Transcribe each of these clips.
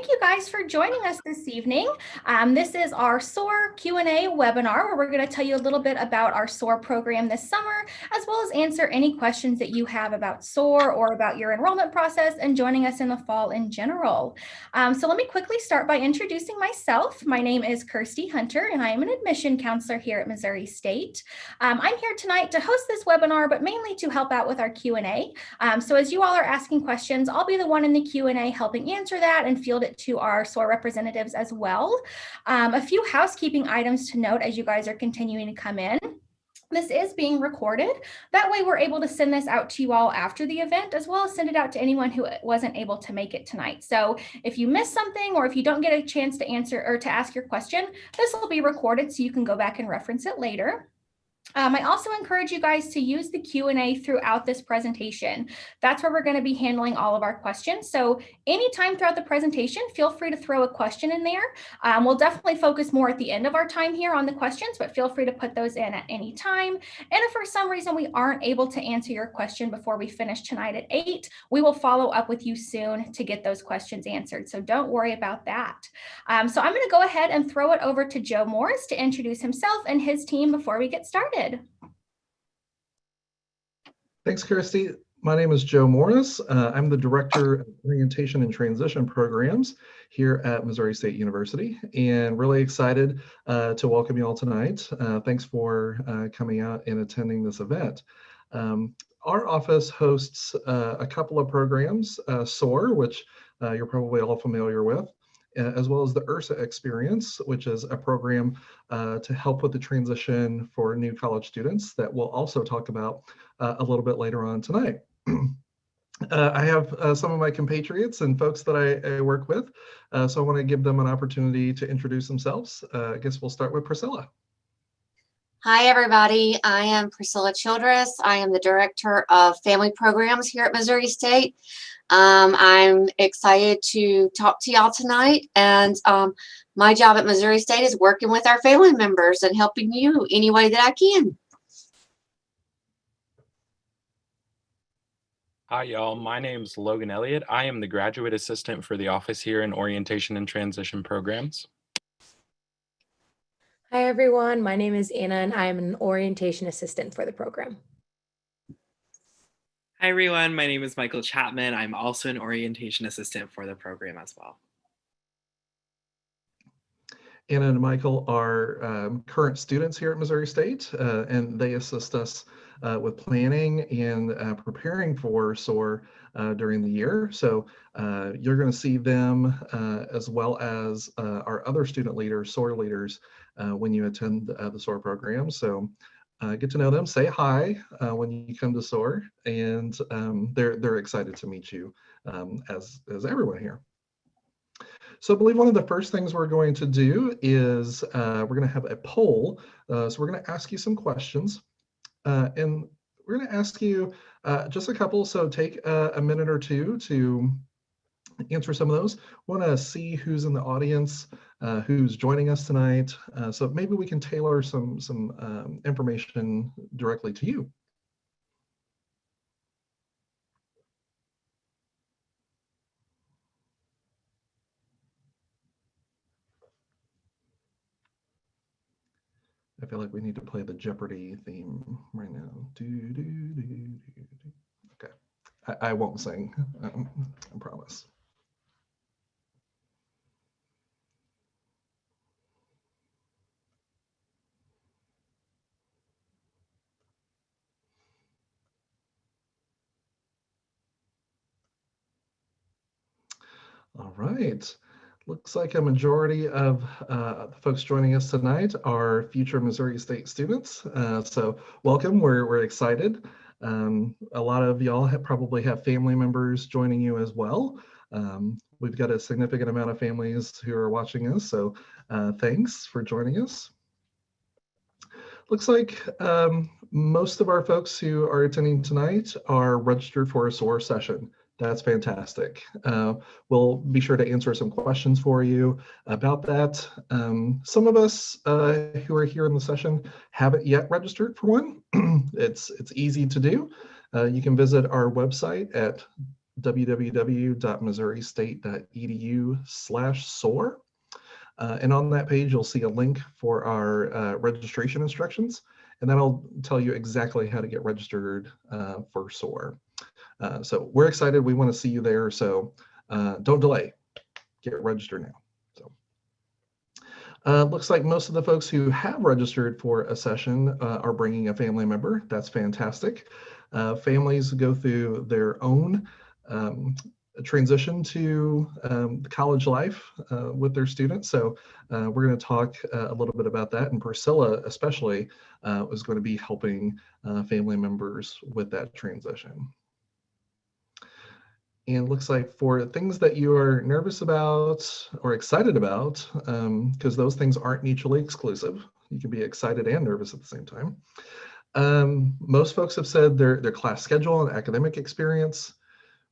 thank you guys for joining us this evening. This is our SOAR Q&A webinar where we're going to tell you a little bit about our SOAR program this summer, as well as answer any questions that you have about SOAR or about your enrollment process and joining us in the fall in general. So let me quickly start by introducing myself. My name is Kirsty Hunter, and I am an admission counselor here at Missouri State. I'm here tonight to host this webinar, but mainly to help out with our Q&A. So as you all are asking questions, I'll be the one in the Q&A helping answer that and field it to our SOAR representatives as well. A few housekeeping items to note as you guys are continuing to come in. This is being recorded. That way we're able to send this out to you all after the event, as well as send it out to anyone who wasn't able to make it tonight. So if you miss something or if you don't get a chance to answer or to ask your question, this will be recorded so you can go back and reference it later. I also encourage you guys to use the Q&A throughout this presentation. That's where we're going to be handling all of our questions. So anytime throughout the presentation, feel free to throw a question in there. We'll definitely focus more at the end of our time here on the questions, but feel free to put those in at any time. And if for some reason we aren't able to answer your question before we finish tonight at 8, we will follow up with you soon to get those questions answered. So don't worry about that. So I'm going to go ahead and throw it over to Joe Morris to introduce himself and his team before we get started. Thanks, Kirsty. My name is Joe Morris. I'm the Director of Orientation and Transition Programs here at Missouri State University, and really excited to welcome you all tonight. Thanks for coming out and attending this event. Our office hosts a couple of programs, SOAR, which you're probably all familiar with, as well as the Ursa Experience, which is a program to help with the transition for new college students that we'll also talk about a little bit later on tonight. I have some of my compatriots and folks that I work with, so I want to give them an opportunity to introduce themselves. I guess we'll start with Priscilla. Hi, everybody. I am Priscilla Childress. I am the Director of Family Programs here at Missouri State. I'm excited to talk to y'all tonight, and my job at Missouri State is working with our family members and helping you any way that I can. Hi, y'all. My name's Logan Elliott. I am the Graduate Assistant for the office here in Orientation and Transition Programs. Hi, everyone. My name is Anna, and I am an Orientation Assistant for the program. Hi, everyone. My name is Michael Chapman. I'm also an Orientation Assistant for the program as well. Anna and Michael are current students here at Missouri State, and they assist us with planning and preparing for SOAR during the year. So you're going to see them as well as our other student leaders, SOAR leaders, when you attend the SOAR program. So get to know them, say hi when you come to SOAR, and they're excited to meet you as everyone here. So I believe one of the first things we're going to do is we're going to have a poll. So we're going to ask you some questions, and we're going to ask you just a couple. So take a minute or two to answer some of those. Want to see who's in the audience, who's joining us tonight. So maybe we can tailor some information directly to you. I feel like we need to play the Jeopardy theme right now. Okay, I won't sing, I promise. All right. Looks like a majority of the folks joining us tonight are future Missouri State students. So welcome, we're excited. A lot of y'all probably have family members joining you as well. We've got a significant amount of families who are watching us, so thanks for joining us. Looks like most of our folks who are attending tonight are registered for a SOAR session. That's fantastic. We'll be sure to answer some questions for you about that. Some of us who are here in the session haven't yet registered for one. It's easy to do. You can visit our website at www.missouristate.edu/SOAR. And on that page, you'll see a link for our registration instructions, and that'll tell you exactly how to get registered for SOAR. So we're excited. We want to see you there. So don't delay. Get registered now. Looks like most of the folks who have registered for a session are bringing a family member. That's fantastic. Families go through their own transition to college life with their students. So we're going to talk a little bit about that. And Priscilla especially is going to be helping family members with that transition. And looks like for things that you are nervous about or excited about, because those things aren't mutually exclusive. You can be excited and nervous at the same time. Most folks have said their class schedule and academic experience.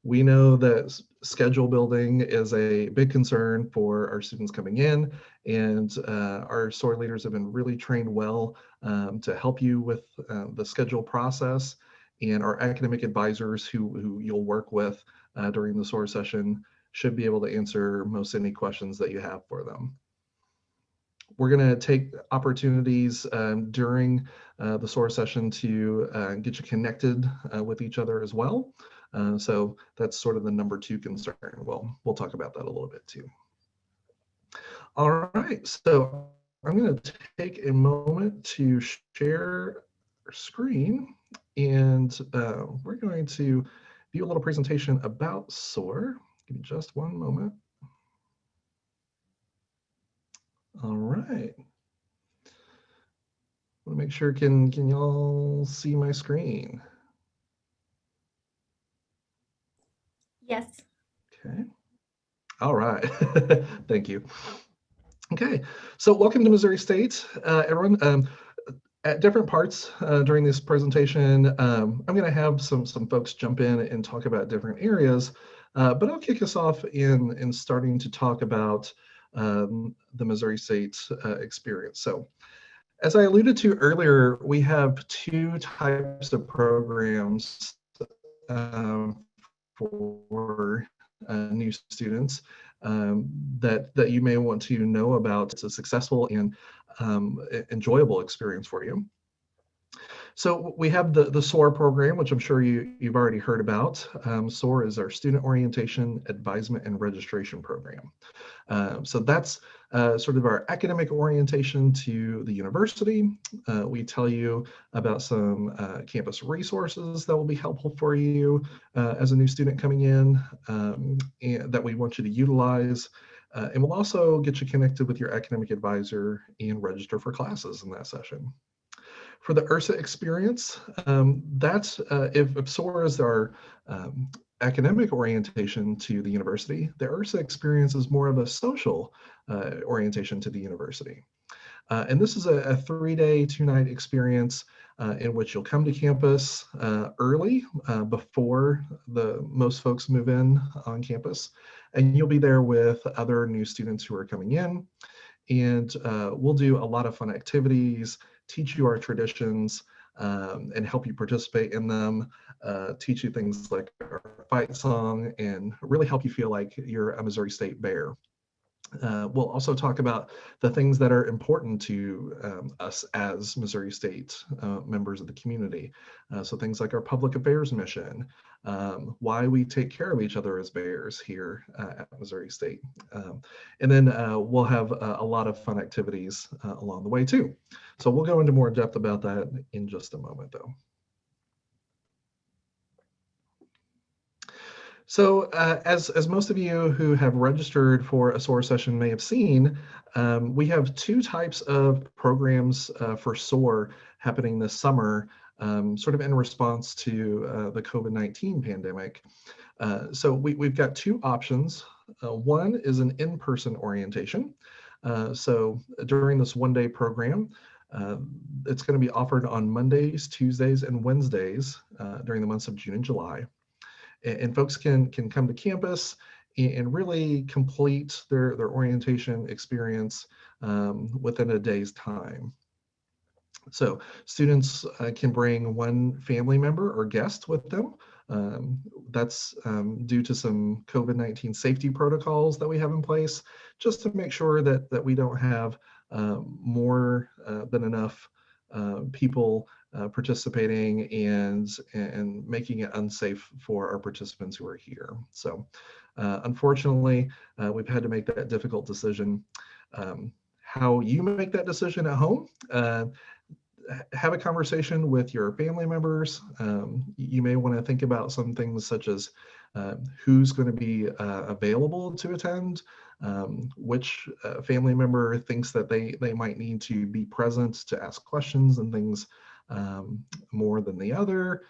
We know that schedule building is a big concern for our students coming in, and our SOAR leaders have been really trained well to help you with the schedule process, and our academic advisors who you'll work with during the SOAR session should be able to answer most any questions that you have for them. We're going to take opportunities during the SOAR session to get you connected with each other as well. So that's sort of the number 2 concern. Well, we'll talk about that a little bit too. All right, so I'm going to take a moment to share our screen, and we're going to view a little presentation about SOAR. Give me just one moment. All right. I want to make sure, can y'all see my screen? Yes. Okay. All right. Thank you. Okay. So welcome to Missouri State, everyone. At different parts during this presentation, I'm going to have some folks jump in and talk about different areas, but I'll kick us off in starting to talk about the Missouri State experience. So as I alluded to earlier, we have 2 types of programs for new students that you may want to know about. It's a successful and enjoyable experience for you. So we have the SOAR program, which I'm sure you've already heard about. SOAR is our Student Orientation, Advisement, and Registration program. So that's sort of our academic orientation to the university. We tell you about some campus resources that will be helpful for you as a new student coming in, and that we want you to utilize. And we'll also get you connected with your academic advisor and register for classes in that session. For the Ursa Experience, that's if SOAR is our academic orientation to the university, the Ursa Experience is more of a social orientation to the university. And this is a 3-day, 2-night experience in which you'll come to campus early before most folks move in on campus, and you'll be there with other new students who are coming in, and we'll do a lot of fun activities, teach you our traditions, and help you participate in them, teach you things like our fight song, and really help you feel like you're a Missouri State Bear. We'll also talk about the things that are important to us as Missouri State members of the community. So things like our public affairs mission, why we take care of each other as Bears here at Missouri State. And then we'll have a lot of fun activities along the way too. So we'll go into more depth about that in just a moment though. So as most of you who have registered for a SOAR session may have seen, we have 2 types of programs for SOAR happening this summer, sort of in response to the COVID-19 pandemic. So we've got 2 options. One is an in-person orientation. So during this 1-day program, it's going to be offered on Mondays, Tuesdays, and Wednesdays during the months of June and July. And folks can come to campus and really complete their orientation experience within a day's time. So students can bring one family member or guest with them That's due to some COVID-19 safety protocols that we have in place, just to make sure that we don't have more than enough people participating and making it unsafe for our participants who are here. So unfortunately, we've had to make that difficult decision. How you make that decision at home, have a conversation with your family members. You may want to think about some things such as who's going to be available to attend, which family member thinks that they might need to be present to ask questions and things more than the other.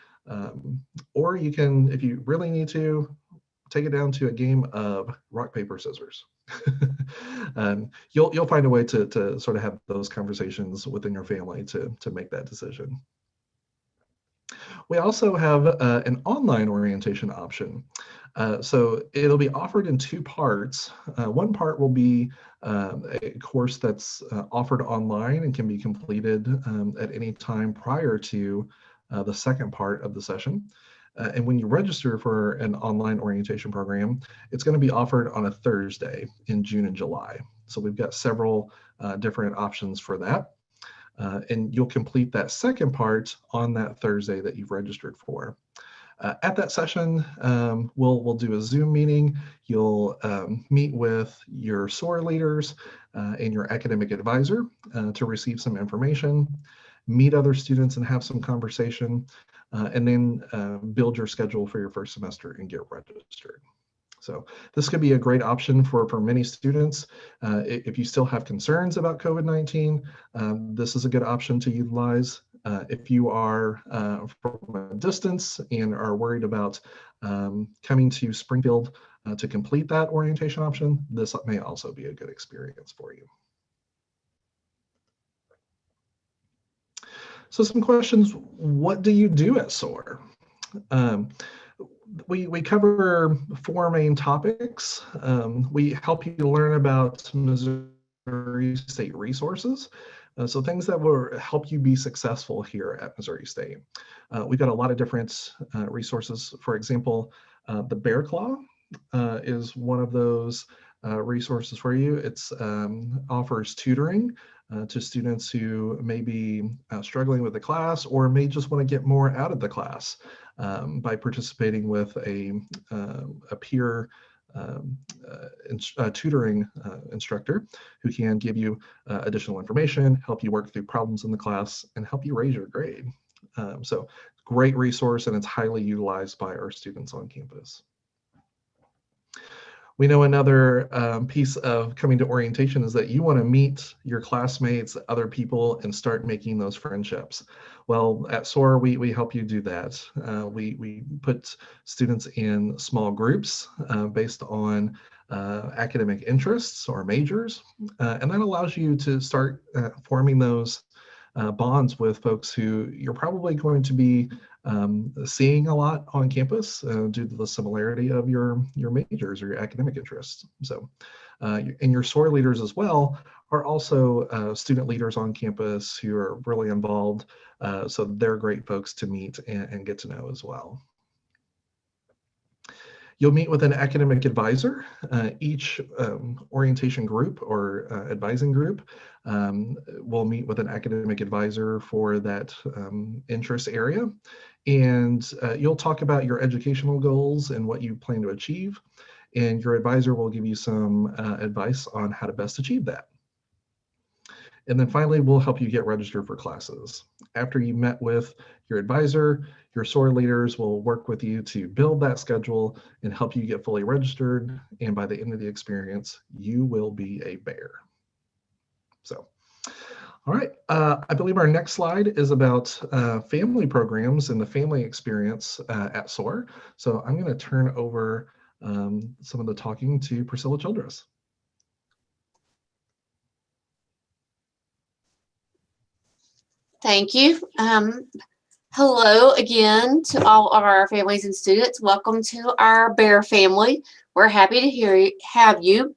Or you can, if you really need to, take it down to a game of rock, paper, scissors. You'll find a way to sort of have those conversations within your family to make that decision. We also have an online orientation option. So it'll be offered in two parts. One part will be a course that's offered online and can be completed at any time prior to the second part of the session. And when you register for an online orientation program, it's going to be offered on a Thursday in June and July. So we've got several different options for that. And you'll complete that second part on that Thursday that you've registered for. At that session, we'll do a Zoom meeting. You'll meet with your SOAR leaders and your academic advisor to receive some information, meet other students and have some conversation, and then build your schedule for your first semester and get registered. So this could be a great option for many students. If you still have concerns about COVID-19, this is a good option to utilize. If you are from a distance and are worried about coming to Springfield to complete that orientation option, this may also be a good experience for you. So some questions: what do you do at SOAR? We cover four main topics. We help you learn about Missouri State resources, so things that will help you be successful here at Missouri State. We've got a lot of different resources. For example, the Bear Claw is one of those resources for you. It offers tutoring to students who may be struggling with the class or may just want to get more out of the class by participating with a peer tutoring instructor who can give you additional information, help you work through problems in the class, and help you raise your grade. So great resource, and it's highly utilized by our students on campus. We know another piece of coming to orientation is that you want to meet your classmates, other people, and start making those friendships. Well, at SOAR, we help you do that. We put students in small groups based on academic interests or majors, and that allows you to start forming those bonds with folks who you're probably going to be seeing a lot on campus due to the similarity of your majors or your academic interests. So, and your SOAR leaders as well are also student leaders on campus who are really involved. So they're great folks to meet and get to know as well. You'll meet with an academic advisor. Each orientation group or advising group will meet with an academic advisor for that interest area. And you'll talk about your educational goals and what you plan to achieve. And your advisor will give you some advice on how to best achieve that. And then finally, we'll help you get registered for classes. After you met with your advisor, your SOAR leaders will work with you to build that schedule and help you get fully registered. And by the end of the experience, you will be a bear. So, all right, I believe our next slide is about family programs and the family experience at SOAR. So I'm going to turn over some of the talking to Priscilla Childress. Thank you. Hello again to all of our families and students. Welcome to our Bear family. We're happy to have you.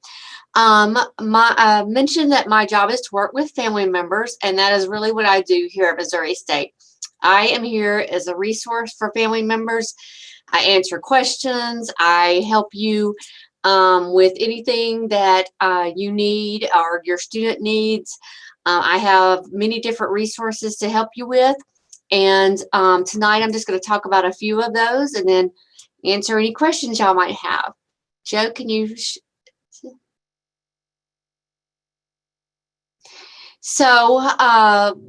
I mentioned that my job is to work with family members, and that is really what I do here at Missouri State. I am here as a resource for family members. I answer questions. I help you with anything that you need or your student needs. I have many different resources to help you with. And tonight I'm just going to talk about a few of those and then answer any questions y'all might have. Joe, can you? So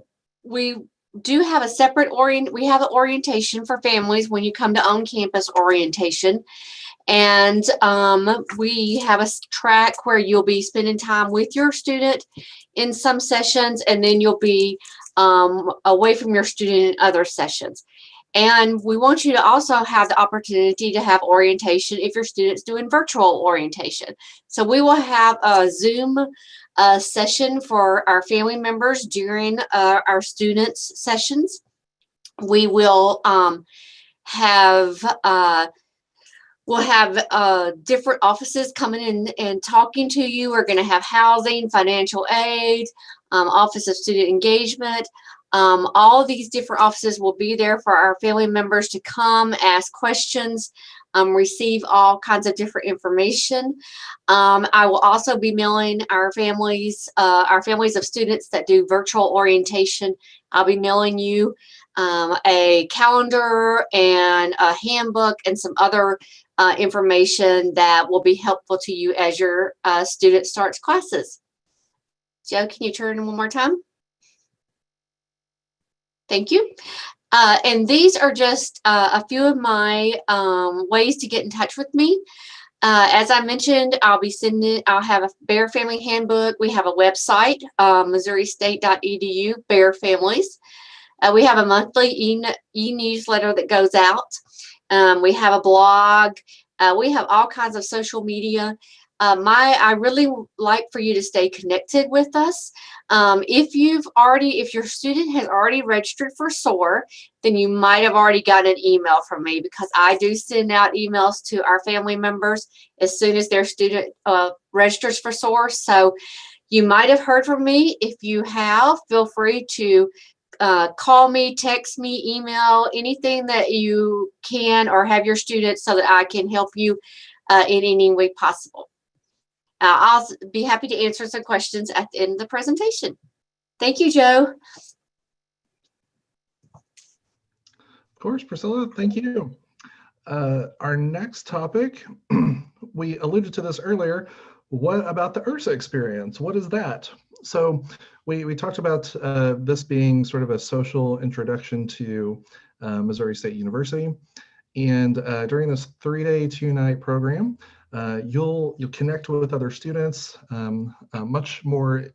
we do have a separate we have an orientation for families when you come to on-campus orientation. And we have a track where you'll be spending time with your student in some sessions, and then you'll be away from your student in other sessions. And we want you to also have the opportunity to have orientation if your student's doing virtual orientation. So we will have a Zoom session for our family members during our students' sessions. We will we'll have different offices coming in and talking to you. We're going to have housing, financial aid, Office of Student Engagement. All of these different offices will be there for our family members to come, ask questions, receive all kinds of different information. I will also be mailing our families of students that do virtual orientation. I'll be mailing you a calendar and a handbook and some other information that will be helpful to you as your student starts classes. Joe, can you turn one more time? Thank you. And these are just a few of my ways to get in touch with me. As I mentioned, I'll have a Bear Family Handbook. We have a website, MissouriState.edu, Bear Families. We have a monthly e-newsletter that goes out. We have a blog. We have all kinds of social media. I really like for you to stay connected with us. If your student has already registered for SOAR, then you might have already got an email from me, because I do send out emails to our family members as soon as their student registers for SOAR. So you might have heard from me. If you have, feel free to call me, text me, email, anything that you can, or have your students so that I can help you in any way possible. I'll be happy to answer some questions at the end of the presentation. Thank you, Joe. Of course, Priscilla, thank you. Our next topic, we alluded to this earlier. What about the Ursa Experience? What is that? So we talked about this being sort of a social introduction to Missouri State University. And during this 3-day, 2-night program, you'll connect with other students much more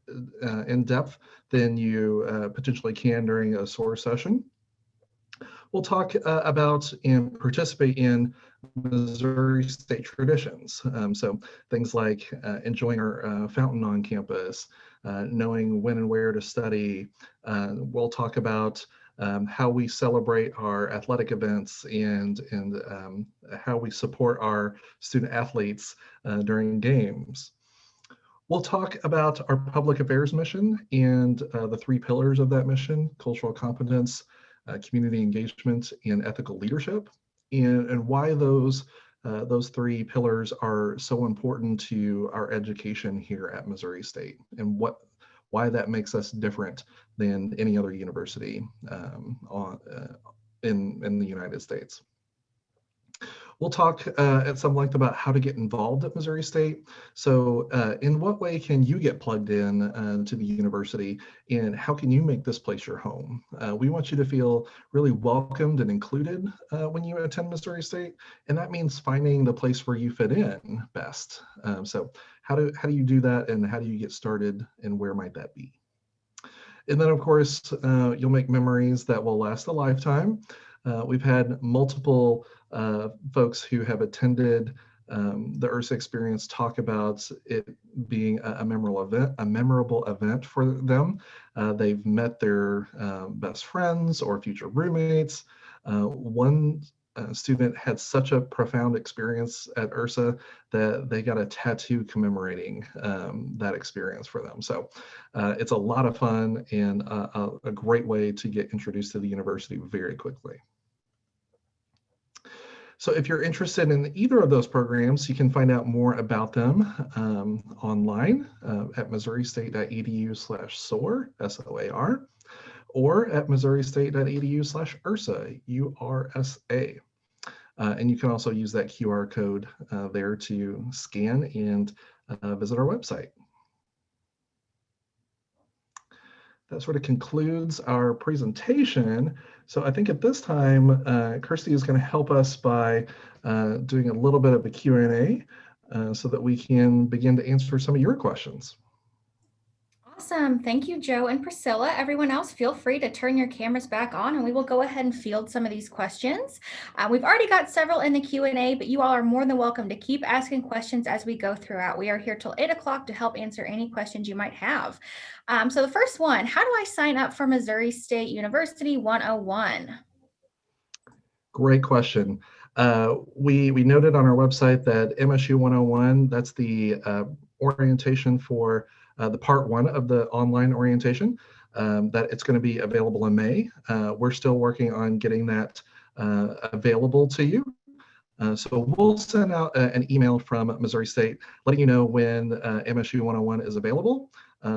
in depth than you potentially can during a SOAR session. We'll talk about and participate in Missouri State traditions. So things like enjoying our fountain on campus, knowing when and where to study. We'll talk about how we celebrate our athletic events and how we support our student athletes during games. We'll talk about our public affairs mission and the 3 pillars of that mission: cultural competence, community engagement, and ethical leadership, and why those 3 pillars are so important to our education here at Missouri State, and why that makes us different than any other university in the United States. We'll talk at some length about how to get involved at Missouri State. So in what way can you get plugged in to the university, and how can you make this place your home? We want you to feel really welcomed and included when you attend Missouri State, and that means finding the place where you fit in best. So how do you do that, and how do you get started, and where might that be? And then, of course, you'll make memories that will last a lifetime. We've had multiple folks who have attended the Ursa Experience talk about it being a memorable event for them. They've met their best friends or future roommates. One student had such a profound experience at Ursa that they got a tattoo commemorating that experience for them. So it's a lot of fun and a great way to get introduced to the university very quickly. So if you're interested in either of those programs, you can find out more about them online at missouristate.edu/SOAR, S-O-A-R, or at missouristate.edu/URSA, U-R-S-A. And you can also use that QR code there to scan and visit our website. That sort of concludes our presentation. So I think at this time, Kirsty is going to help us by doing a little bit of a Q&A so that we can begin to answer some of your questions. Awesome. Thank you, Joe and Priscilla. Everyone else, feel free to turn your cameras back on and we will go ahead and field some of these questions. We've already got several in the Q&A, but you all are more than welcome to keep asking questions as we go throughout. We are here till 8 o'clock to help answer any questions you might have. So the first one, how do I sign up for Missouri State University 101? Great question. We noted on our website that MSU 101, that's the orientation for the part 1 of the online orientation, that it's going to be available in May. We're still working on getting that available to you. So we'll send out an email from Missouri State letting you know when MSU 101 is available.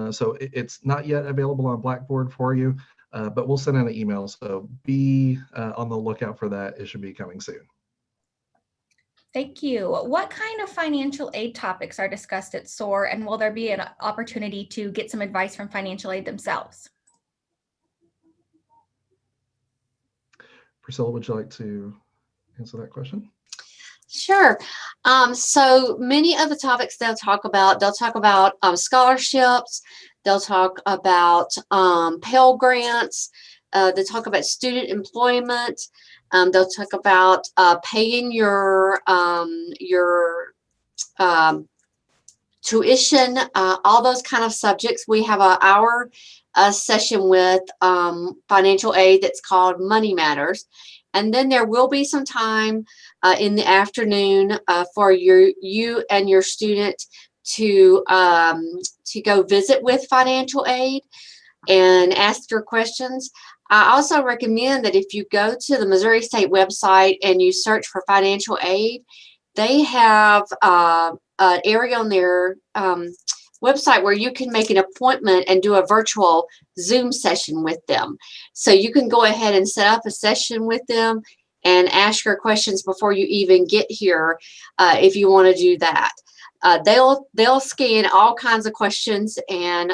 So it's not yet available on Blackboard for you, but we'll send out an email. So be on the lookout for that. It should be coming soon. Thank you. What kind of financial aid topics are discussed at SOAR, and will there be an opportunity to get some advice from financial aid themselves? Priscilla, would you like to answer that question? Sure. So many of the topics they'll talk about scholarships, they'll talk about Pell Grants, they'll talk about student employment, they'll talk about paying your tuition, all those kind of subjects. We have an hour session with financial aid that's called Money Matters. And then there will be some time in the afternoon for you and your student to go visit with financial aid and ask your questions. I also recommend that if you go to the Missouri State website and you search for financial aid, they have an area on their website where you can make an appointment and do a virtual Zoom session with them. So you can go ahead and set up a session with them and ask your questions before you even get here if you want to do that. They'll scan all kinds of questions and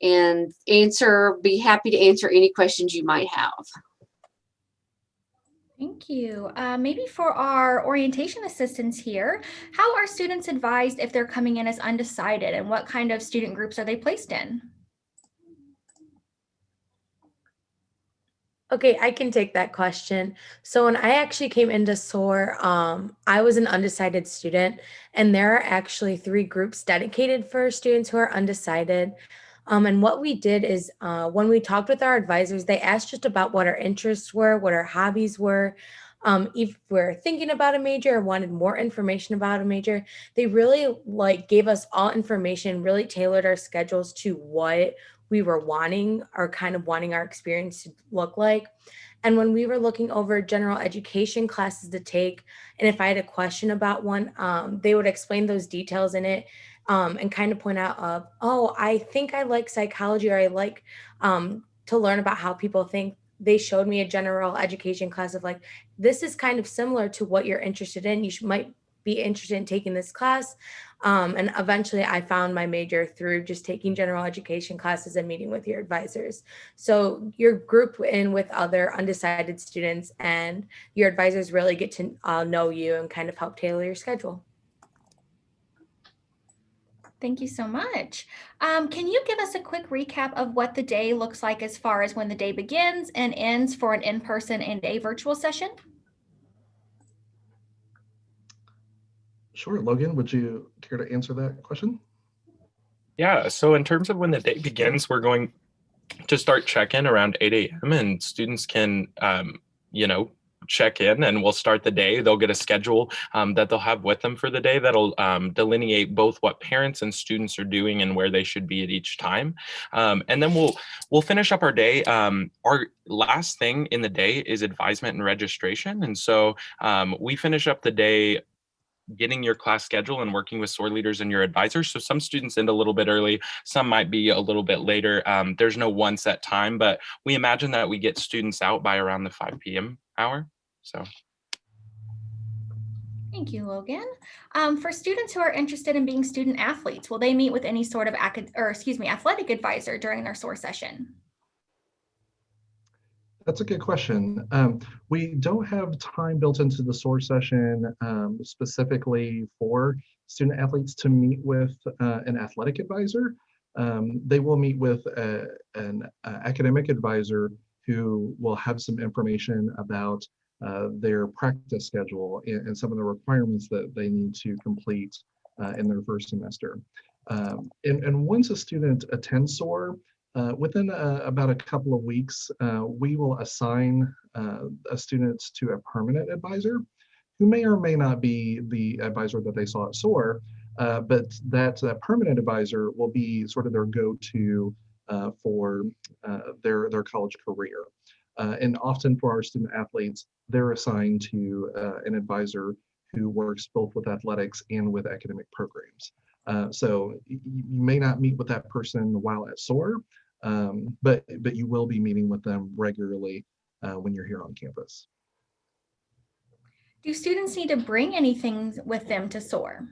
be happy to answer any questions you might have. Thank you. Maybe for our orientation assistants here, how are students advised if they're coming in as undecided, and what kind of student groups are they placed in? Okay, I can take that question. So when I actually came into SOAR, I was an undecided student, and there are actually 3 groups dedicated for students who are undecided. And what we did is when we talked with our advisors, they asked just about what our interests were, what our hobbies were. If we're thinking about a major or wanted more information about a major, they really gave us all information, really tailored our schedules to what we were wanting or kind of wanting our experience to look like. And when we were looking over general education classes to take, and if I had a question about one, they would explain those details in it. And kind of point out oh, I think I like psychology, or I like to learn about how people think. They showed me a general education class of this is kind of similar to what you're interested in. You might be interested in taking this class. And eventually I found my major through just taking general education classes and meeting with your advisors. So you're grouped in with other undecided students, and your advisors really get to know you and kind of help tailor your schedule. Thank you so much. Can you give us a quick recap of what the day looks like as far as when the day begins and ends for an in-person and a virtual session? Sure. Logan, would you care to answer that question? Yeah, so in terms of when the day begins, we're going to start check-in around 8 a.m. and students can, check in and we'll start the day. They'll get a schedule that they'll have with them for the day that'll delineate both what parents and students are doing and where they should be at each time. And then we'll finish up our day. Our last thing in the day is advisement and registration. And so we finish up the day getting your class schedule and working with SOAR leaders and your advisors. So some students end a little bit early, some might be a little bit later. There's no one set time, but we imagine that we get students out by around the 5 p.m. hour. So. Thank you, Logan. For students who are interested in being student athletes, will they meet with any sort of athletic advisor during their SOAR session? That's a good question. We don't have time built into the SOAR session specifically for student athletes to meet with an athletic advisor. They will meet with an academic advisor who will have some information about their practice schedule and some of the requirements that they need to complete in their first semester. And once a student attends SOAR, within about a couple of weeks, we will assign a student to a permanent advisor who may or may not be the advisor that they saw at SOAR, but that permanent advisor will be sort of their go-to for their college career. And often for our student athletes, they're assigned to an advisor who works both with athletics and with academic programs. So you may not meet with that person while at SOAR, but you will be meeting with them regularly when you're here on campus. Do students need to bring anything with them to SOAR?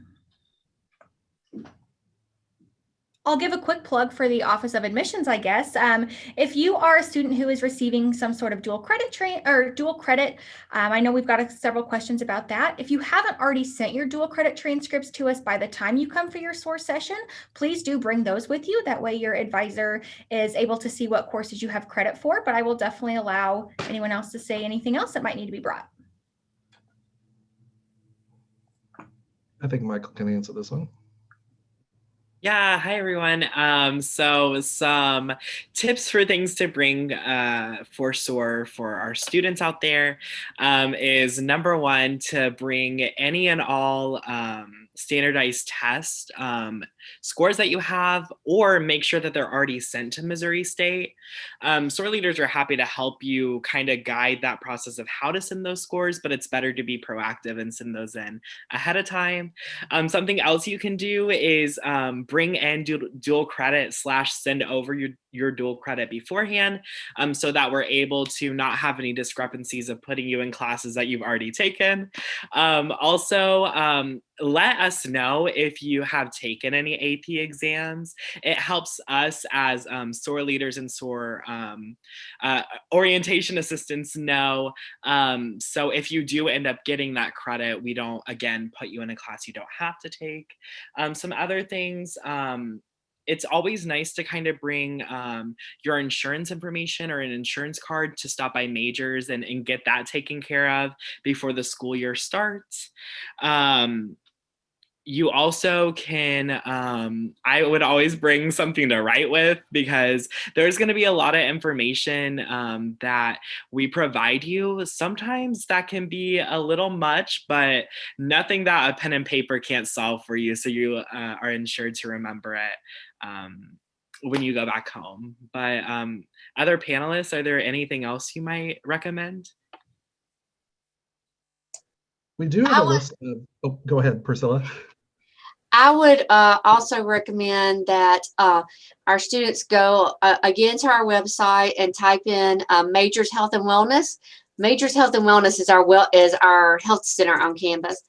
I'll give a quick plug for the Office of Admissions, I guess. If you are a student who is receiving some sort of dual credit, I know we've got several questions about that. If you haven't already sent your dual credit transcripts to us by the time you come for your SOAR session, please do bring those with you. That way your advisor is able to see what courses you have credit for, but I will definitely allow anyone else to say anything else that might need to be brought. I think Michael can answer this one. Yeah, hi everyone. So some tips for things to bring for SOAR for our students out there is number one, to bring any and all standardized test scores that you have, or make sure that they're already sent to Missouri State. SOAR leaders are happy to help you kind of guide that process of how to send those scores, but it's better to be proactive and send those in ahead of time. Something else you can do is bring in dual credit / send over your dual credit beforehand, so that we're able to not have any discrepancies of putting you in classes that you've already taken. Also, let us know if you have taken any AP exams. It helps us as SOAR leaders and SOAR orientation assistants know. So if you do end up getting that credit, we don't, again, put you in a class you don't have to take. Some other things, it's always nice to kind of bring your insurance information or an insurance card to stop by majors and get that taken care of before the school year starts. You also can, I would always bring something to write with, because there's going to be a lot of information that we provide you. Sometimes that can be a little much, but nothing that a pen and paper can't solve for you. So you are ensured to remember it when you go back home. But other panelists, are there anything else you might recommend? We do have a list of, oh, go ahead, Priscilla. I would also recommend that our students go again to our website and type in Majors Health and Wellness. Majors Health and Wellness is our health center on campus,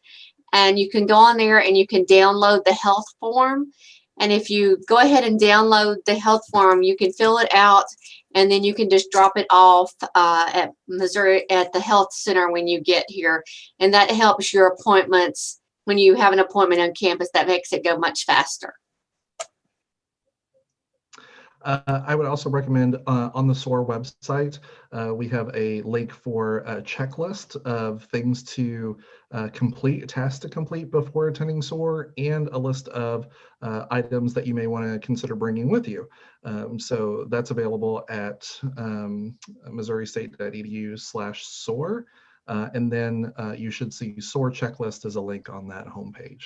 and you can go on there and you can download the health form. And if you go ahead and download the health form, you can fill it out, and then you can just drop it off at Missouri at the health center when you get here, and that helps your appointments. When you have an appointment on campus, that makes it go much faster. I would also recommend on the SOAR website, we have a link for a checklist of things to complete, tasks to complete before attending SOAR, and a list of items that you may want to consider bringing with you. So that's available at missouristate.edu/SOAR. And then you should see SOAR checklist as a link on that homepage.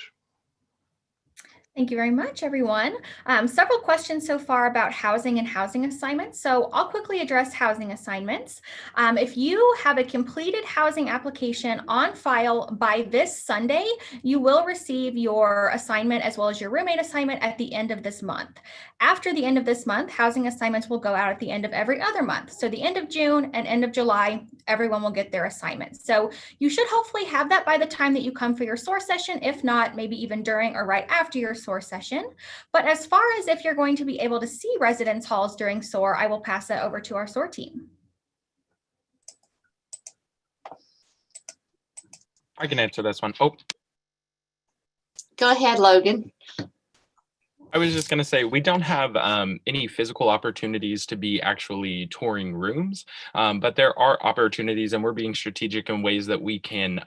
Thank you very much, everyone. Several questions so far about housing and housing assignments. So I'll quickly address housing assignments. If you have a completed housing application on file by this Sunday, you will receive your assignment as well as your roommate assignment at the end of this month. After the end of this month, housing assignments will go out at the end of every other month. So the end of June and end of July, everyone will get their assignments. So you should hopefully have that by the time that you come for your SOAR session. If not, maybe even during or right after your SOAR session. But as far as if you're going to be able to see residence halls during SOAR, I will pass that over to our SOAR team. I can answer this one. Oh, Go ahead, Logan. I was just going to say, we don't have any physical opportunities to be actually touring rooms, but there are opportunities, and we're being strategic in ways that we can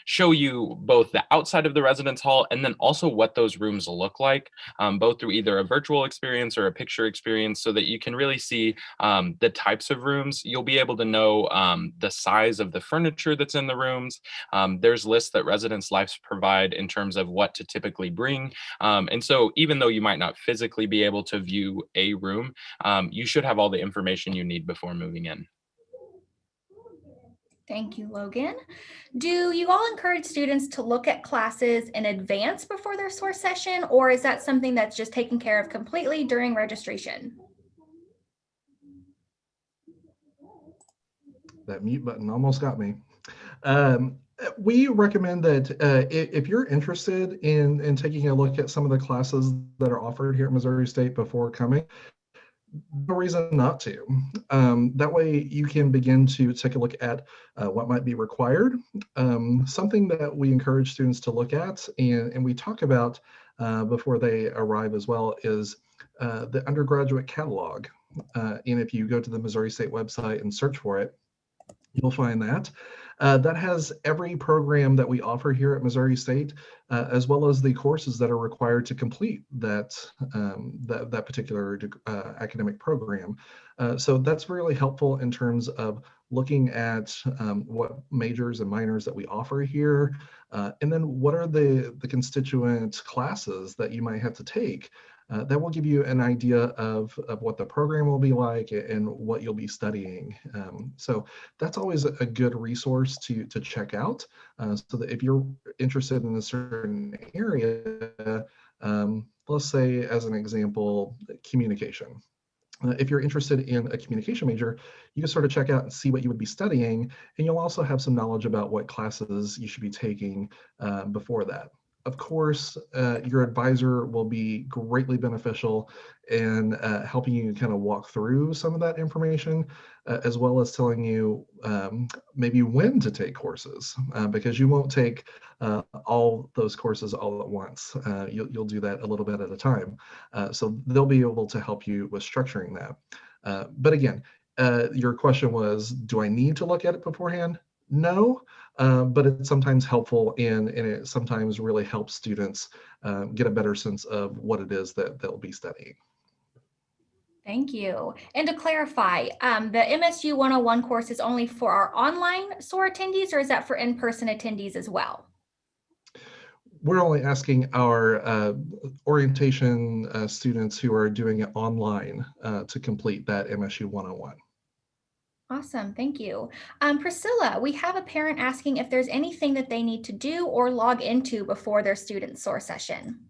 show you both the outside of the residence hall and then also what those rooms look like, both through either a virtual experience or a picture experience, so that you can really see the types of rooms. You'll be able to know the size of the furniture that's in the rooms. There's lists that Residence Lives provide in terms of what to typically bring. And so even though you might not physically be able to view a room, you should have all the information you need before moving in. Thank you, Logan. Do you all encourage students to look at classes in advance before their SOAR session, or is that something that's just taken care of completely during registration? That mute button almost got me. We recommend that if you're interested in taking a look at some of the classes that are offered here at Missouri State before coming, no reason not to. That way you can begin to take a look at what might be required. Something that we encourage students to look at, and we talk about before they arrive as well, is the undergraduate catalog. And if you go to the Missouri State website and search for it, you'll find that. That has every program that we offer here at Missouri State, as well as the courses that are required to complete that particular academic program. So that's really helpful in terms of looking at what majors and minors that we offer here, and then what are the constituent classes that you might have to take. That will give you an idea of what the program will be like and what you'll be studying. So that's always a good resource to check out, so that if you're interested in a certain area, let's say as an example, communication. If you're interested in a communication major, you can sort of check out and see what you would be studying, and you'll also have some knowledge about what classes you should be taking before that. Of course, your advisor will be greatly beneficial in helping you kind of walk through some of that information, as well as telling you maybe when to take courses, because you won't take all those courses all at once. You'll do that a little bit at a time. So they'll be able to help you with structuring that. But again, your question was, do I need to look at it beforehand? No, but it's sometimes helpful, and it sometimes really helps students get a better sense of what it is that they'll be studying. Thank you. And to clarify, the MSU 101 course is only for our online SOAR attendees, or is that for in-person attendees as well? We're only asking our orientation students who are doing it online to complete that MSU 101. Awesome, thank you. Priscilla, we have a parent asking if there's anything that they need to do or log into before their student SOAR session.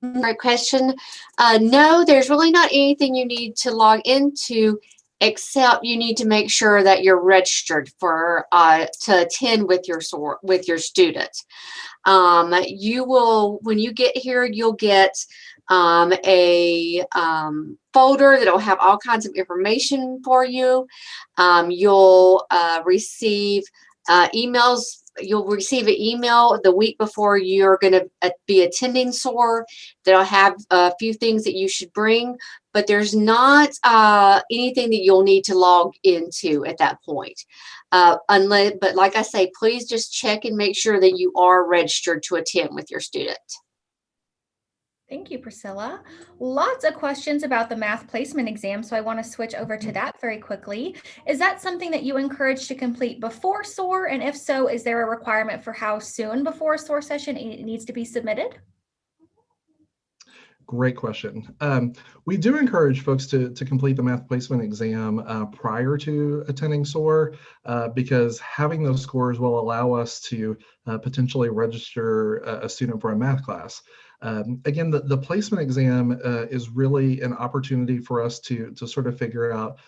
Great question. No, there's really not anything you need to log into, except you need to make sure that you're registered for to attend with your SOAR with your student. You will, when you get here, you'll get a folder that'll have all kinds of information for you. You'll receive emails. You'll receive an email the week before you're going to be attending SOAR that'll have a few things that you should bring, but there's not anything that you'll need to log into at that point. But like I say, please just check and make sure that you are registered to attend with your student. Thank you, Priscilla. Lots of questions about the math placement exam, so I want to switch over to that very quickly. Is that something that you encourage to complete before SOAR? And if so, is there a requirement for how soon before a SOAR session it needs to be submitted? Great question. We do encourage folks to complete the math placement exam prior to attending SOAR because having those scores will allow us to potentially register a student for a math class. Again, the placement exam is really an opportunity for us to sort of figure out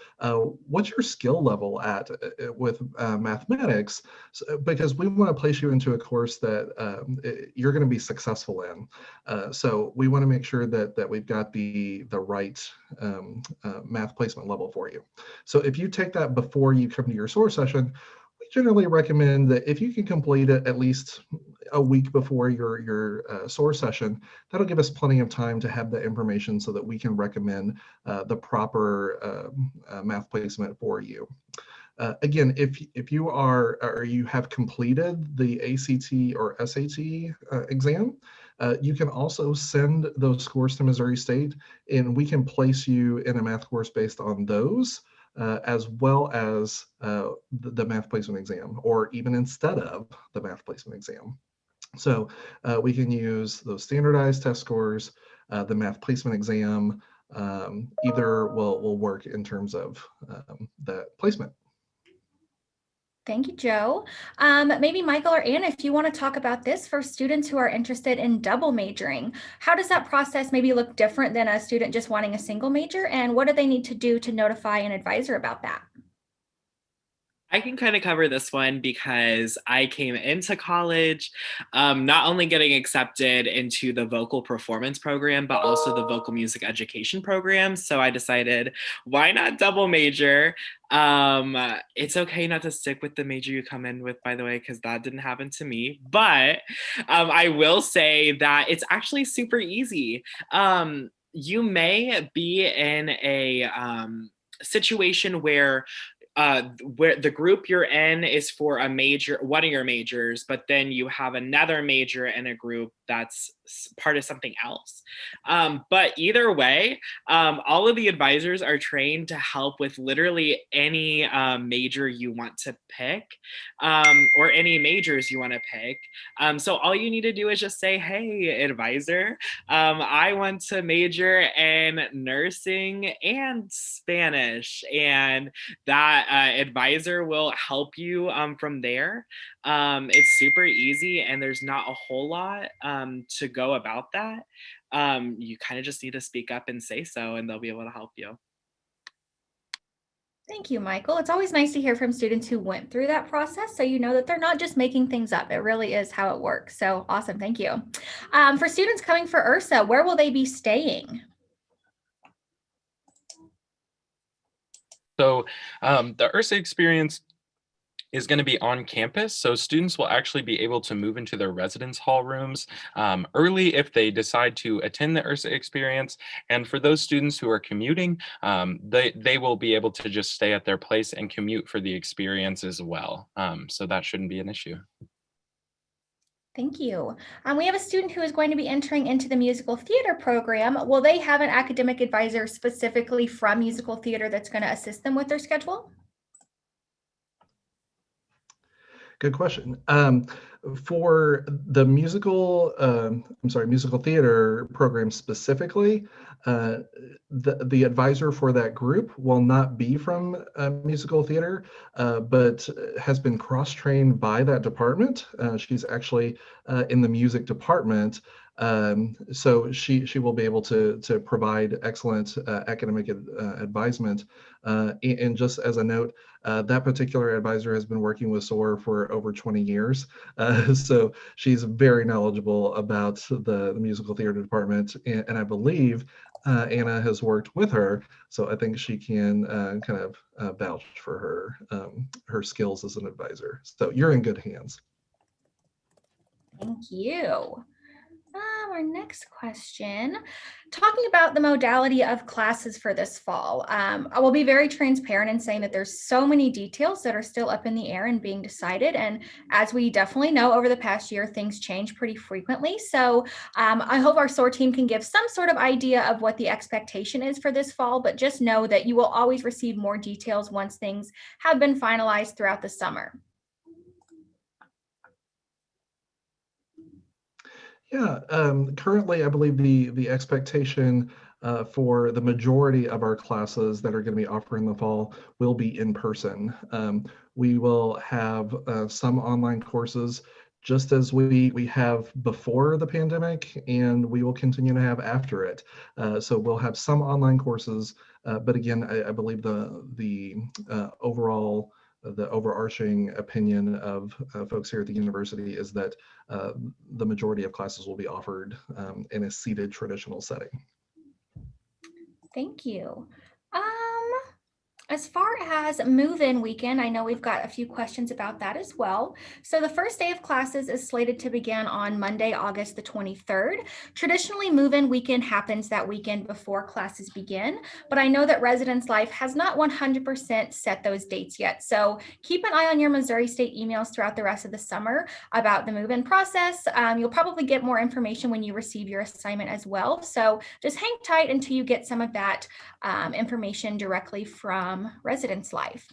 what's your skill level at with mathematics, because we want to place you into a course that you're going to be successful in. So we want to make sure that we've got the right math placement level for you. So if you take that before you come to your SOAR session, we generally recommend that if you can complete it at least a week before your SOAR session, that'll give us plenty of time to have the information so that we can recommend the proper math placement for you. Again, if you are or you have completed the ACT or SAT exam, you can also send those scores to Missouri State, and we can place you in a math course based on those, as well as the math placement exam, or even instead of the math placement exam. So we can use those standardized test scores, the math placement exam, either will work in terms of the placement. Thank you, Joe. Maybe Michael or Anna, if you want to talk about this for students who are interested in double majoring, how does that process maybe look different than a student just wanting a single major? And what do they need to do to notify an advisor about that? I can kind of cover this one because I came into college not only getting accepted into the vocal performance program, but also the vocal music education program. So I decided, why not double major? It's okay not to stick with the major you come in with, by the way, because that didn't happen to me. But I will say that it's actually super easy. You may be in a situation where the group you're in is for a major, one of your majors, but then you have another major in a group that's part of something else. But either way, all of the advisors are trained to help with literally any major you want to pick, or any majors you want to pick. So all you need to do is just say, hey, advisor, I want to major in nursing and Spanish, and that advisor will help you from there. It's super easy, and there's not a whole lot to go about that. You kind of just need to speak up and say so, and they'll be able to help you. Thank you, Michael. It's always nice to hear from students who went through that process, so you know that they're not just making things up. It really is how it works. So awesome. Thank you. For students coming for Ursa, where will they be staying? So the Ursa Experience is going to be on campus. So students will actually be able to move into their residence hall rooms early if they decide to attend the Ursa Experience. And for those students who are commuting, they will be able to just stay at their place and commute for the experience as well. So that shouldn't be an issue. Thank you. We have a student who is going to be entering into the musical theater program. Will they have an academic advisor specifically from musical theater that's going to assist them with their schedule? Good question. For the musical theater program specifically, the advisor for that group will not be from musical theater, but has been cross-trained by that department. She's actually in the music department. So she will be able to provide excellent academic advisement. And just as a note, that particular advisor has been working with SOAR for over 20 years. So she's very knowledgeable about the musical theater department. And I believe Anna has worked with her. So I think she can kind of vouch for her skills as an advisor. So you're in good hands. Thank you. Our next question, talking about the modality of classes for this fall. I will be very transparent in saying that there's so many details that are still up in the air and being decided. And as we definitely know, over the past year, things change pretty frequently. So I hope our SOAR team can give some sort of idea of what the expectation is for this fall, but just know that you will always receive more details once things have been finalized throughout the summer. Yeah, currently, I believe the expectation for the majority of our classes that are going to be offered in the fall will be in person. We will have some online courses just as we have before the pandemic, and we will continue to have after it. So we'll have some online courses, but again, I believe the overall the overarching opinion of folks here at the university is that the majority of classes will be offered in a seated traditional setting. Thank you. As far as move-in weekend, I know we've got a few questions about that as well. So the first day of classes is slated to begin on Monday, August the 23rd. Traditionally, move-in weekend happens that weekend before classes begin, but I know that Residence Life has not 100% set those dates yet. So keep an eye on your Missouri State emails throughout the rest of the summer about the move-in process. You'll probably get more information when you receive your assignment as well. So just hang tight until you get some of that information directly from Residence Life.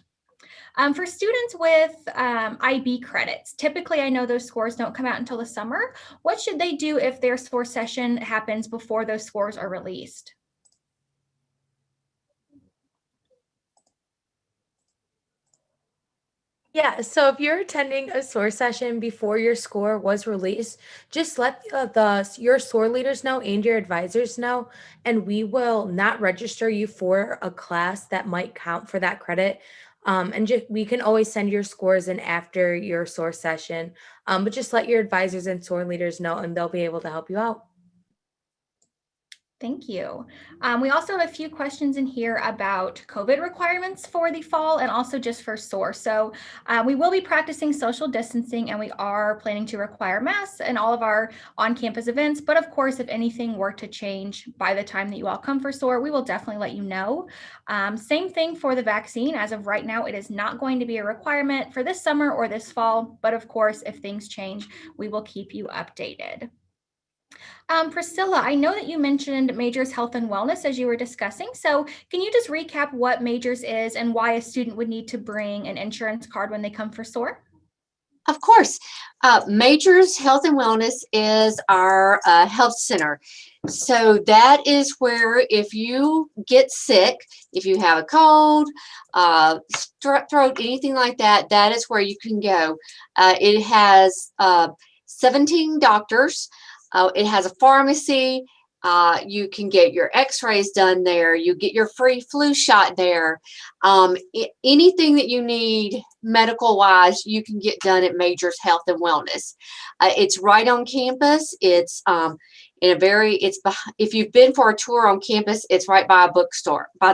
For students with IB credits, typically I know those scores don't come out until the summer. What should they do if their SOAR session happens before those scores are released? Yeah, so if you're attending a SOAR session before your score was released, just let your SOAR leaders know and your advisors know, and we will not register you for a class that might count for that credit. We can always send your scores in after your SOAR session, but just let your advisors and SOAR leaders know, and they'll be able to help you out. Thank you. We also have a few questions in here about COVID requirements for the fall and also just for SOAR. So we will be practicing social distancing, and we are planning to require masks in all of our on-campus events. But of course, if anything were to change by the time that you all come for SOAR, we will definitely let you know. Same thing for the vaccine. As of right now, it is not going to be a requirement for this summer or this fall. But of course, if things change, we will keep you updated. Priscilla, I know that you mentioned Majors Health and Wellness as you were discussing. So can you just recap what Majors is and why a student would need to bring an insurance card when they come for SOAR? Of course. Majors Health and Wellness is our health center. So that is where if you get sick, if you have a cold, strep throat, anything like that, that is where you can go. It has 17 doctors. It has a pharmacy. You can get your x-rays done there. You get your free flu shot there. Anything that you need medical wise, you can get done at Majors Health and Wellness. It's right on campus. It's if you've been for a tour on campus, it's right by the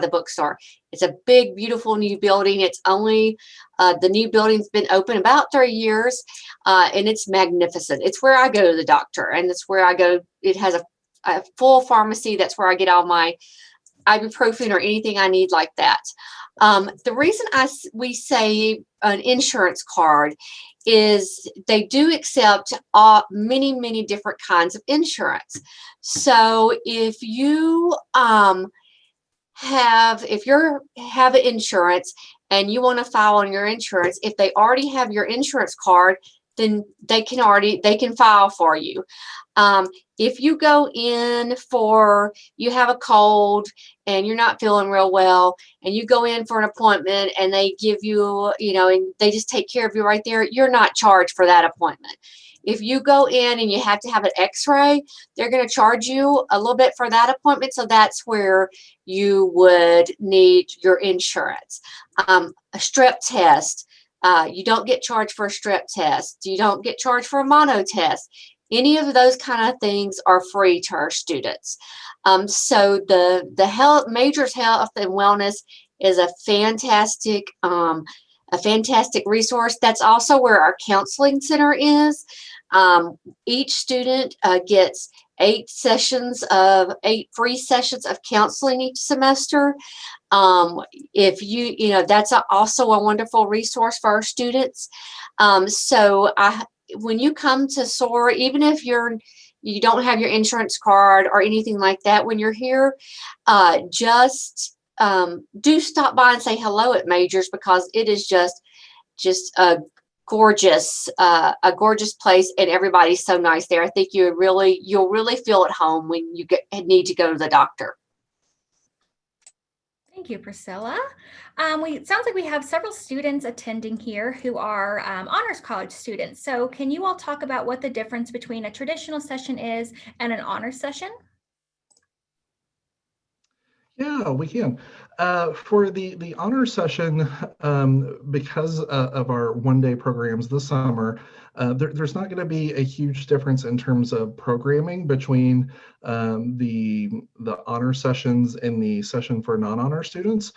bookstore. It's a big, beautiful new building. It's only, the new building's been open about 3 years, and it's magnificent. It's where I go to the doctor, and it's where I go. It has a full pharmacy. That's where I get all my ibuprofen or anything I need like that. The reason we say an insurance card is they do accept many different kinds of insurance. So if you have insurance and you want to file on your insurance, if they already have your insurance card, then they can file for you. If you go in you have a cold and you're not feeling real well, and you go in for an appointment and they give you, and they just take care of you right there, you're not charged for that appointment. If you go in and you have to have an x-ray, they're going to charge you a little bit for that appointment. So that's where you would need your insurance. A strep test, you don't get charged for a strep test. You don't get charged for a mono test. Any of those kind of things are free to our students. So the Majors Health and Wellness is a fantastic resource. That's also where our counseling center is. Each student gets 8 free sessions of counseling each semester. If that's also a wonderful resource for our students. When you come to SOAR, even if you don't have your insurance card or anything like that, when you're here, just do stop by and say hello at Majors, because it is just a gorgeous place, and everybody's so nice there. I think you'll really feel at home when you need to go to the doctor. Thank you, Priscilla. It sounds like we have several students attending here who are honors college students. So can you all talk about what the difference between a traditional session is and an honors session? Yeah, we can. For the honor session, because of our one-day programs this summer, there's not going to be a huge difference in terms of programming between the honor sessions and the session for non-honor students.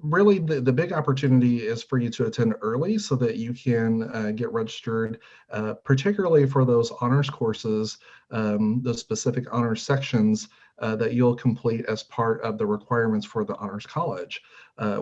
Really, the big opportunity is for you to attend early so that you can get registered, particularly for those honors courses, those specific honors sections that you'll complete as part of the requirements for the Honors College.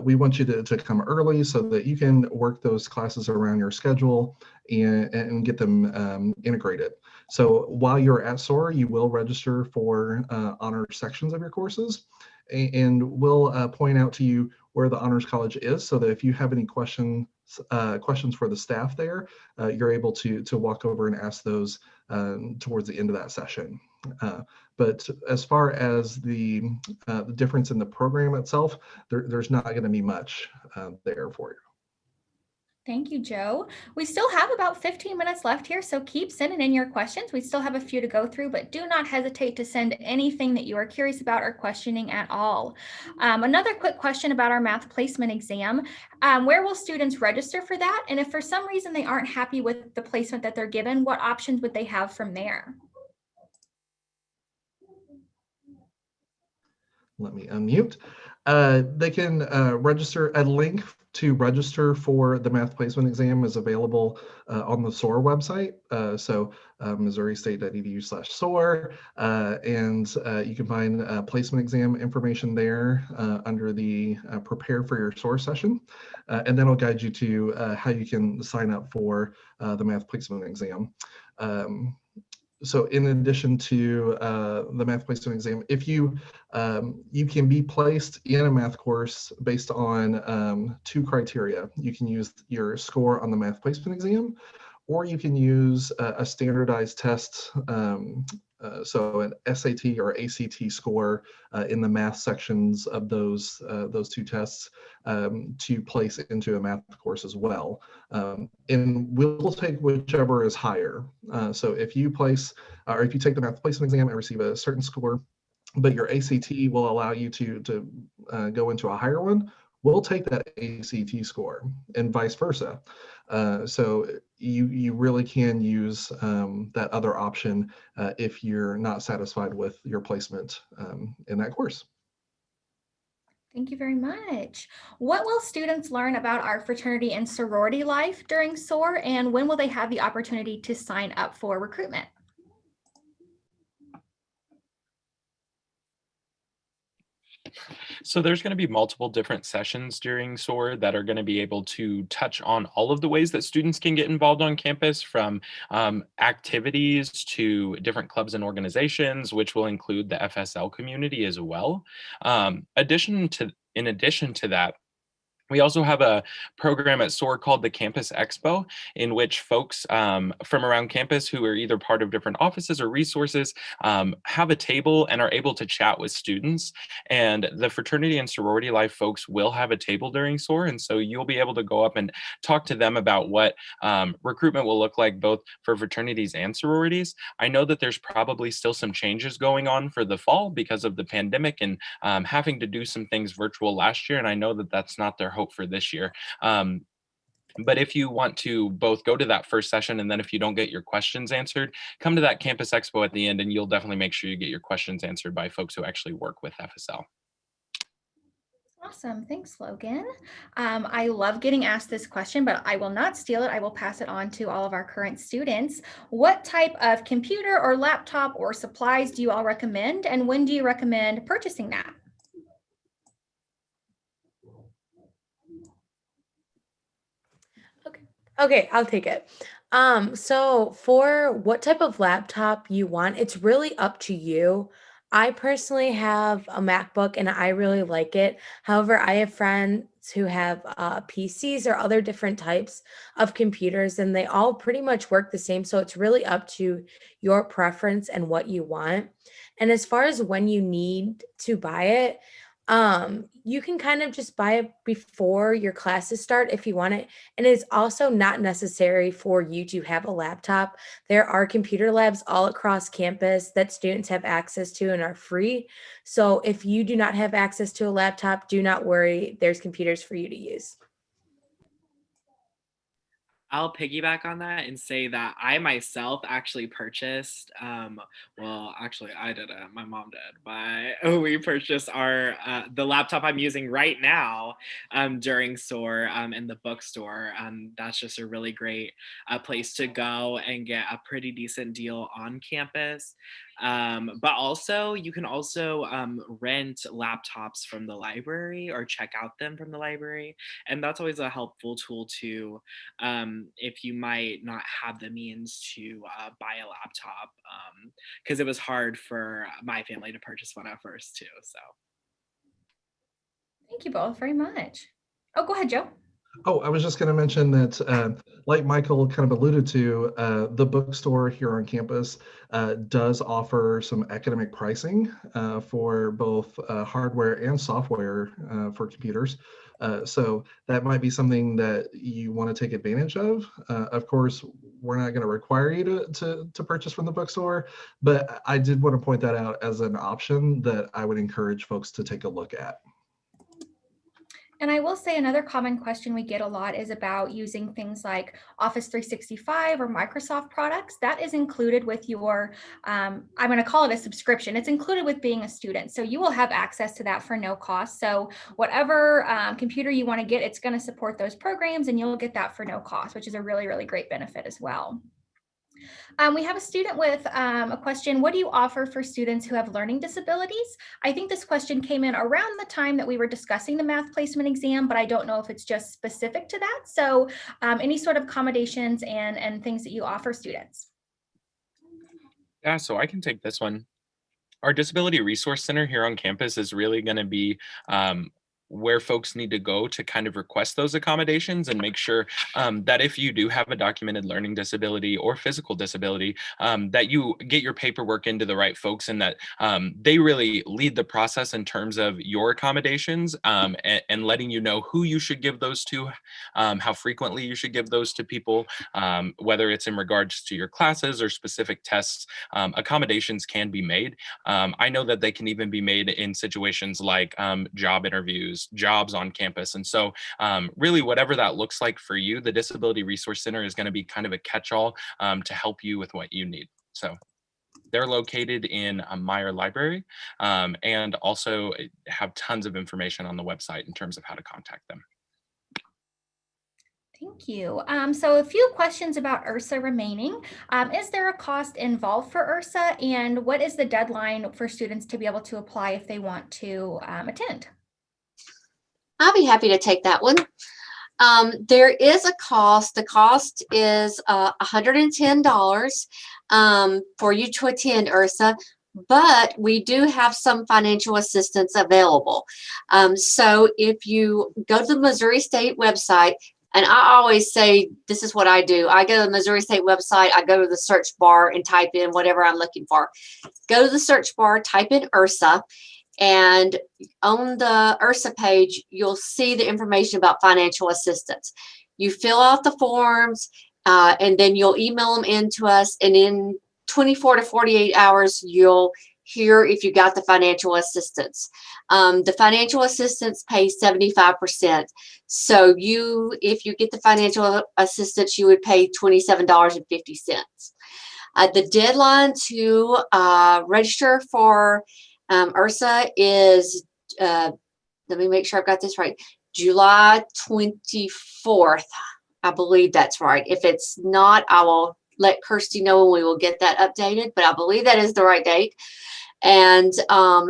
We want you to come early so that you can work those classes around your schedule and get them integrated. So while you're at SOAR, you will register for honor sections of your courses, and we'll point out to you where the Honors College is, so that if you have any questions for the staff there, you're able to walk over and ask those towards the end of that session. But as far as the difference in the program itself, there's not going to be much there for you. Thank you, Joe. We still have about 15 minutes left here, so keep sending in your questions. We still have a few to go through, but do not hesitate to send anything that you are curious about or questioning at all. Another quick question about our math placement exam. Where will students register for that? And if for some reason they aren't happy with the placement that they're given, what options would they have from there? Let me unmute. They can register. A link to register for the math placement exam is available on the SOAR website. MissouriState.edu/SOAR, and you can find placement exam information there under the Prepare for Your SOAR session, and then it'll guide you to how you can sign up for the math placement exam. So in addition to the math placement exam, if you can be placed in a math course based on 2 criteria. You can use your score on the math placement exam, or you can use a standardized test, so an SAT or ACT score in the math sections of those 2 tests to place into a math course as well. And we'll take whichever is higher. So if you place, or if you take the math placement exam and receive a certain score, but your ACT will allow you to go into a higher one, we'll take that ACT score, and vice versa. So you really can use that other option if you're not satisfied with your placement in that course. Thank you very much. What will students learn about our fraternity and sorority life during SOAR, and when will they have the opportunity to sign up for recruitment? So there's going to be multiple different sessions during SOAR that are going to be able to touch on all of the ways that students can get involved on campus, from activities to different clubs and organizations, which will include the FSL community as well. In addition to that, we also have a program at SOAR called the Campus Expo, in which folks from around campus who are either part of different offices or resources have a table and are able to chat with students. And the fraternity and sorority life folks will have a table during SOAR. And so you'll be able to go up and talk to them about what recruitment will look like, both for fraternities and sororities. I know that there's probably still some changes going on for the fall because of the pandemic and having to do some things virtual last year. And I know that that's not their hope for this year. But if you want to both go to that first session, and then if you don't get your questions answered, come to that Campus Expo at the end, and you'll definitely make sure you get your questions answered by folks who actually work with FSL. Awesome. Thanks, Logan. I love getting asked this question, but I will not steal it. I will pass it on to all of our current students. What type of computer or laptop or supplies do you all recommend, and when do you recommend purchasing that? Okay, I'll take it. So for what type of laptop you want, it's really up to you. I personally have a MacBook and I really like it. However, I have friends who have PCs or other different types of computers, and they all pretty much work the same. So it's really up to your preference and what you want. And as far as when you need to buy it, you can kind of just buy it before your classes start if you want it. And it's also not necessary for you to have a laptop. There are computer labs all across campus that students have access to and are free. So if you do not have access to a laptop, do not worry. There's computers for you to use. I'll piggyback on that and say that I myself actually purchased, actually I didn't, my mom did, but we purchased the laptop I'm using right now during SOAR in the bookstore. That's just a really great place to go and get a pretty decent deal on campus. But also you can also rent laptops from the library or check out them from the library. And that's always a helpful tool too, if you might not have the means to buy a laptop, because it was hard for my family to purchase one at first too. So Thank you both very much. Oh, go ahead, Joe. Oh, I was just going to mention that, like Michael kind of alluded to, the bookstore here on campus does offer some academic pricing for both hardware and software for computers. So that might be something that you want to take advantage of. Of course, we're not going to require you to purchase from the bookstore, but I did want to point that out as an option that I would encourage folks to take a look at. And I will say another common question we get a lot is about using things like Office 365 or Microsoft products. That is included with your, I'm going to call it a subscription. It's included with being a student. So you will have access to that for no cost. So whatever computer you want to get, it's going to support those programs and you'll get that for no cost, which is a really, really great benefit as well. We have a student with a question. What do you offer for students who have learning disabilities? I think this question came in around the time that we were discussing the math placement exam, but I don't know if it's just specific to that. So any sort of accommodations and things that you offer students? Yeah, so I can take this one. Our Disability Resource Center here on campus is really going to be where folks need to go to kind of request those accommodations and make sure that if you do have a documented learning disability or physical disability, that you get your paperwork into the right folks and that they really lead the process in terms of your accommodations and letting you know who you should give those to, how frequently you should give those to people, whether it's in regards to your classes or specific tests. Accommodations can be made. I know that they can even be made in situations like job interviews, jobs on campus. And so really whatever that looks like for you, the Disability Resource Center is going to be kind of a catch-all to help you with what you need. So they're located in Meyer Library and also have tons of information on the website in terms of how to contact them. Thank you. So a few questions about Ursa remaining. Is there a cost involved for Ursa, and what is the deadline for students to be able to apply if they want to attend? I'll be happy to take that one. There is a cost. The cost is $110 for you to attend Ursa, but we do have some financial assistance available. So if you go to the Missouri State website, and I always say, this is what I do. I go to the Missouri State website, I go to the search bar and type in whatever I'm looking for. Go to the search bar, type in Ursa, and on the Ursa page, you'll see the information about financial assistance. You fill out the forms, and then you'll email them in to us, and in 24 to 48 hours, you'll hear if you got the financial assistance. The financial assistance pays 75%. So if you get the financial assistance, you would pay $27.50. The deadline to register for Ursa is let me make sure I've got this right. July 24th. I believe that's right. If it's not, I will let Kirsty know and we will get that updated, but I believe that is the right date. And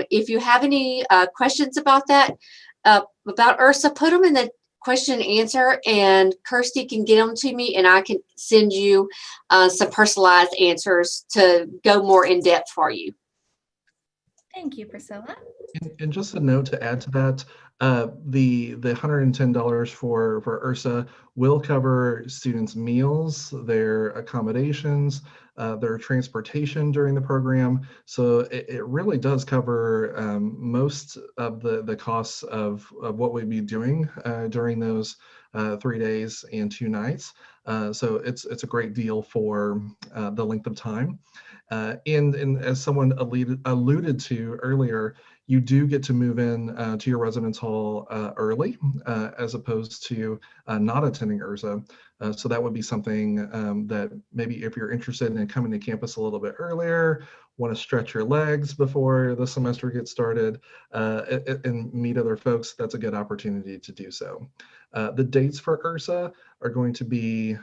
if you have any questions about that, about Ursa, put them in the question and answer, and Kirsty can get them to me, and I can send you some personalized answers to go more in depth for you. Thank you, Priscilla. And just a note to add to that, the $110 for Ursa will cover students' meals, their accommodations, their transportation during the program. So it really does cover most of the costs of what we'd be doing during those 3 days and 2 nights. So it's a great deal for the length of time. And as someone alluded to earlier, you do get to move in to your residence hall early, as opposed to not attending Ursa. So that would be something that maybe if you're interested in coming to campus a little bit earlier, want to stretch your legs before the semester gets started, and meet other folks, that's a good opportunity to do so. The dates for Ursa are going to be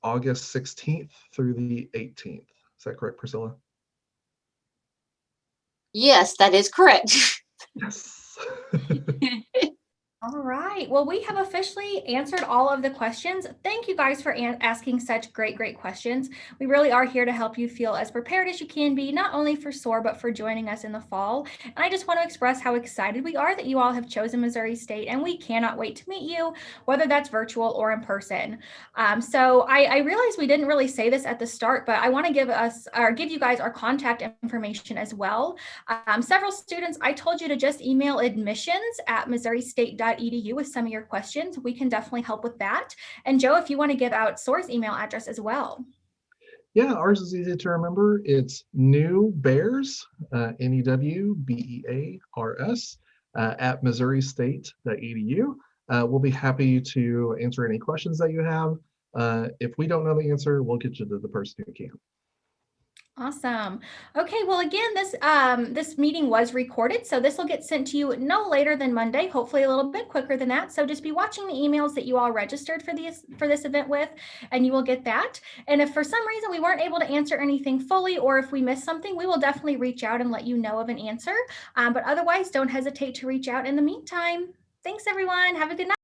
August 16th through the 18th. Is that correct, Priscilla? Yes, that is correct. Yes. All right. Well, we have officially answered all of the questions. Thank you guys for asking such great questions. We really are here to help you feel as prepared as you can be, not only for SOAR, but for joining us in the fall. And I just want to express how excited we are that you all have chosen Missouri State, and we cannot wait to meet you, whether that's virtual or in person. So I realize we didn't really say this at the start, but I want to give you guys our contact information as well. Several students, I told you to just email admissions@missouristate.edu with some of your questions. We can definitely help with that. And Joe, if you want to give out SOAR's email address as well. Yeah, ours is easy to remember. It's newbears, NEWBEARS, at missourисtate.edu. We'll be happy to answer any questions that you have. If we don't know the answer, we'll get you to the person who can. Awesome. Okay, well, again, this meeting was recorded, so this will get sent to you no later than Monday, hopefully a little bit quicker than that. So just be watching the emails that you all registered for this event with, and you will get that. And if for some reason we weren't able to answer anything fully, or if we missed something, we will definitely reach out and let you know of an answer. But otherwise, don't hesitate to reach out in the meantime. Thanks, everyone. Have a good night.